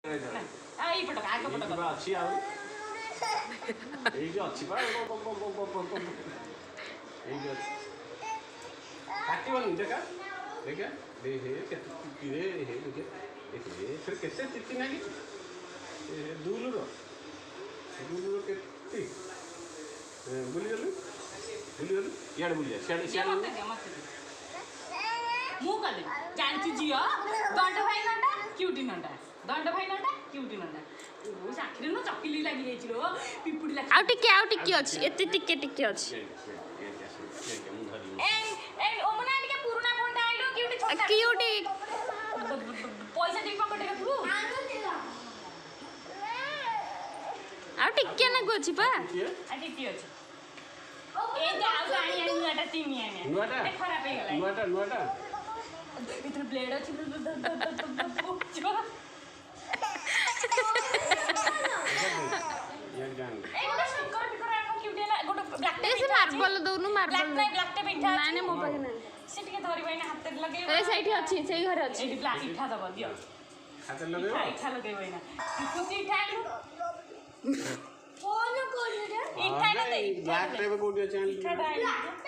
ଏଇ ପଟ ଆଗ ପଟ ଅଛି ଆଉ ଏଇଠି ଅଛି ପା ଏଇଠି ଅଛି କାଟିବନି ଦେଖା ଦେଖା ଦେଖେ କେତେ ଚିତିରେ ହେ ଦେଖେ ଏଥିରେ କେତେ ଚିତି ନାଗିଛି ଦୁଲୁର କେତେ ବୁଲିଗଲୁ ଇଆଡ଼େ ବୁଲିଆ ସିଆଡ଼େ ସିଆଡ଼େ ମୁଁ କଲି ଜାଣିଛୁ ଝିଅ ଦଣ୍ଡ ଭାଇ ନଣ୍ଡା କ୍ୟୁଟି ନଣ୍ଡା ଦଣ୍ଡ ଭାଇ ନଣ୍ଡା କ୍ୟୁଟି ନଣ୍ଡା ସାକ୍ଷୀରେ ନ ଚକିଲି ଲାଗି ଯାଇଛି ଲୋ ପିମ୍ପୁଡ଼ି ଲାଗି ଆଉ ଟିକେ ଅଛି ଏତେ ଟିକେ ଅଛି ଏଇ ଓମନା ଟିକେ ପୁରୁଣା ଫୋନଟା ଆଇଲୁ କ୍ୟୁଟି ଛୋଟା କ୍ୟୁଟି ପଇସା ଦେଇ ପକେଟ ରଖିବୁ ଆଉ ଟିକେ ନାଗୁ ଅଛି ପା ଆ ଟିକେ ଅଛି ଏ ଯେ ଆଉ ଆଣି ନୂଆଟା ତିନି ଆଣି ନୂଆଟା ଖରାପ ହେଇଗଲା ନୂଆଟା ଏଥିରେ ବ୍ଲେଡ୍ ଅଛି ମାର୍ବଲ ଦଉନୁ ମାର୍ବଲ ନାଇଁ ମୋ ପାଖରେ ନାହିଁ ସେ ଟିକେ ଧରିବ ଏଇନା ହାତରେ ଲଗେଇବ ସେଇଠି ଅଛି ସେଇ ଘରେ ଅଛି ଏଇଠି ଇଠା ଦବ ଦିଅ ହାତରେ ଲଗେଇବ ଇଠା ଲଗେଇବ ଏଇନା ଖୁସି ଇଠା ଆଣିବୁ ବ୍ଲାକ୍ ଟାଇପ କୋଉଠି ଅଛି ଇଠାଟା ଆଣିବୁ